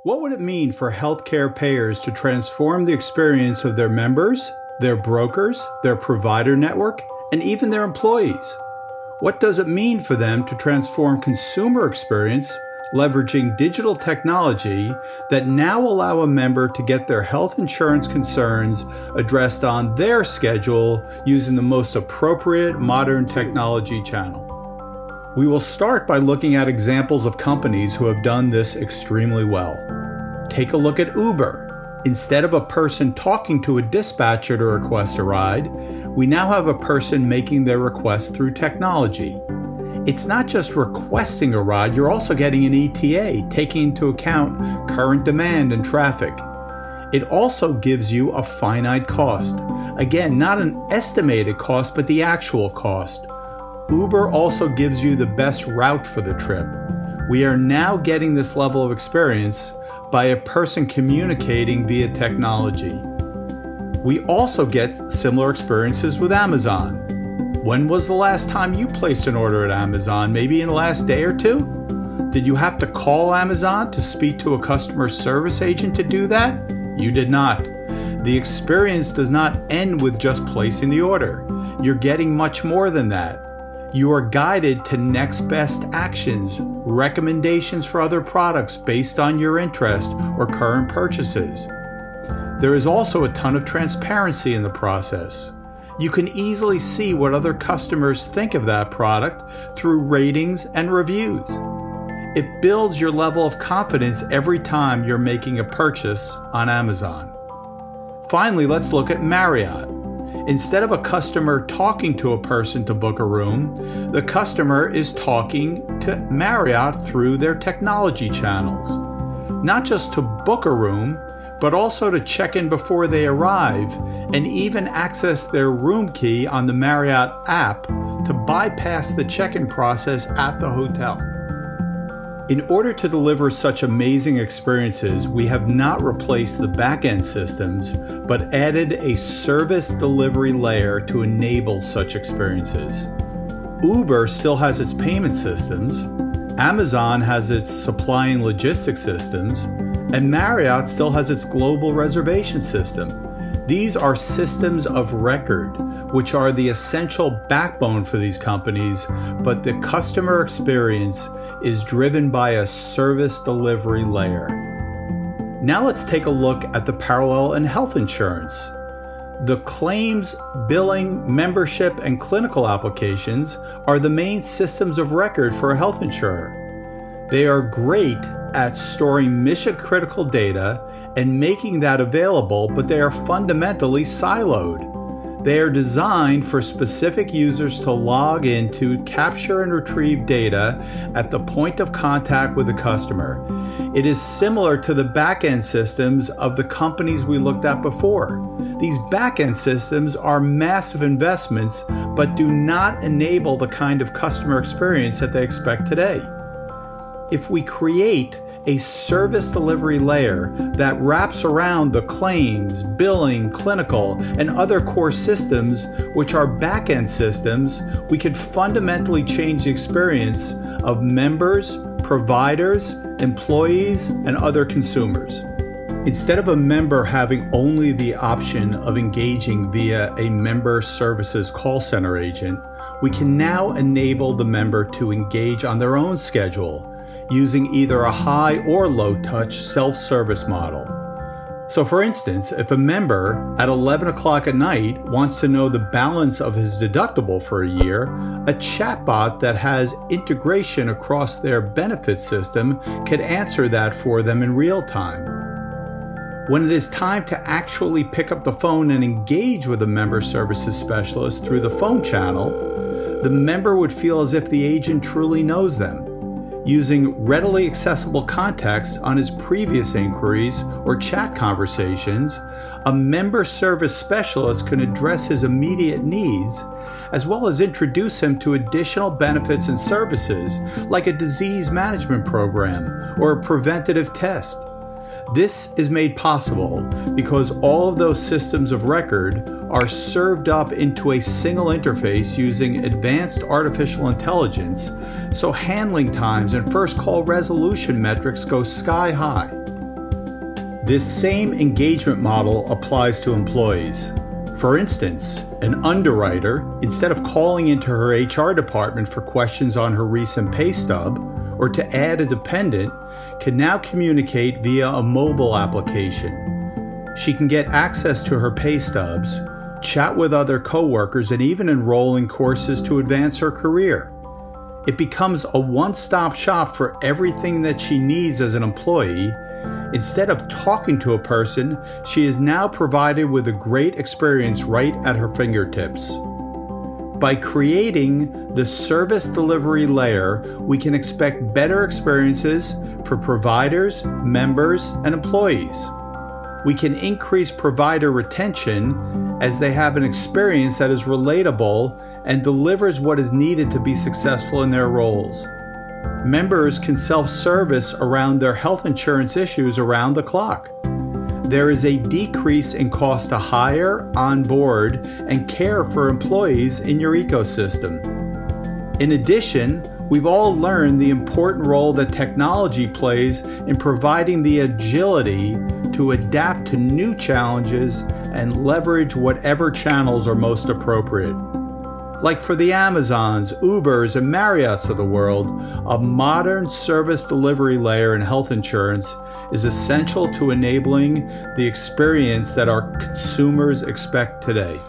What would it mean for healthcare payers to transform the experience of their members, their brokers, their provider network, and even their employees? What does it mean for them to transform consumer experience, leveraging digital technology that now allow a member to get their health insurance concerns addressed on their schedule using the most appropriate modern technology channel? We will start by looking at examples of companies who have done this extremely well. Take a look at Uber. Instead of a person talking to a dispatcher to request a ride, we now have a person making their request through technology. It's not just requesting a ride, you're also getting an ETA, taking into account current demand and traffic. It also gives you a finite cost. Again, not an estimated cost, but the actual cost. Uber also gives you the best route for the trip. We are now getting this level of experience by a person communicating via technology. We also get similar experiences with Amazon. When was the last time you placed an order at Amazon? Maybe in the last day or two? Did you have to call Amazon to speak to a customer service agent to do that? You did not. The experience does not end with just placing the order. You're getting much more than that. You are guided to next best actions, recommendations for other products based on your interest or current purchases. There is also a ton of transparency in the process. You can easily see what other customers think of that product through ratings and reviews. It builds your level of confidence every time you're making a purchase on Amazon. Finally, let's look at Marriott. Instead of a customer talking to a person to book a room, the customer is talking to Marriott through their technology channels. Not just to book a room, but also to check in before they arrive and even access their room key on the Marriott app to bypass the check-in process at the hotel. In order to deliver such amazing experiences, we have not replaced the back-end systems, but added a service delivery layer to enable such experiences. Uber still has its payment systems, Amazon has its supply and logistics systems, and Marriott still has its global reservation system. These are systems of record, which are the essential backbone for these companies, but the customer experience is driven by a service delivery layer. Now let's take a look at the parallel in health insurance. The claims, billing, membership, and clinical applications are the main systems of record for a health insurer. They are great at storing mission-critical data and making that available, but they are fundamentally siloed. They are designed for specific users to log in to capture and retrieve data at the point of contact with the customer. It is similar to the back-end systems of the companies we looked at before. These back-end systems are massive investments, but do not enable the kind of customer experience that they expect today. If we create a service delivery layer that wraps around the claims, billing, clinical, and other core systems, which are back-end systems, we could fundamentally change the experience of members, providers, employees, and other consumers. Instead of a member having only the option of engaging via a member services call center agent, we can now enable the member to engage on their own schedule, using either a high or low touch self-service model. So for instance, if a member at 11 o'clock at night wants to know the balance of his deductible for a year, a chatbot that has integration across their benefit system could answer that for them in real time. When it is time to actually pick up the phone and engage with a member services specialist through the phone channel, the member would feel as if the agent truly knows them. Using readily accessible context on his previous inquiries or chat conversations, a member service specialist can address his immediate needs, as well as introduce him to additional benefits and services like a disease management program or a preventative test. This is made possible because all of those systems of record are served up into a single interface using advanced artificial intelligence, so handling times and first call resolution metrics go sky high. This same engagement model applies to employees. For instance, an underwriter, instead of calling into her HR department for questions on her recent pay stub or to add a dependent, can now communicate via a mobile application. She can get access to her pay stubs, chat with other coworkers, and even enroll in courses to advance her career. It becomes a one-stop shop for everything that she needs as an employee. Instead of talking to a person, she is now provided with a great experience right at her fingertips. By creating the service delivery layer, we can expect better experiences for providers, members, and employees. We can increase provider retention as they have an experience that is relatable and delivers what is needed to be successful in their roles. Members can self-service around their health insurance issues around the clock. There is a decrease in cost to hire, onboard, and care for employees in your ecosystem. In addition, we've all learned the important role that technology plays in providing the agility to adapt to new challenges and leverage whatever channels are most appropriate. Like for the Amazons, Ubers, and Marriotts of the world, a modern service delivery layer in health insurance is essential to enabling the experience that our consumers expect today.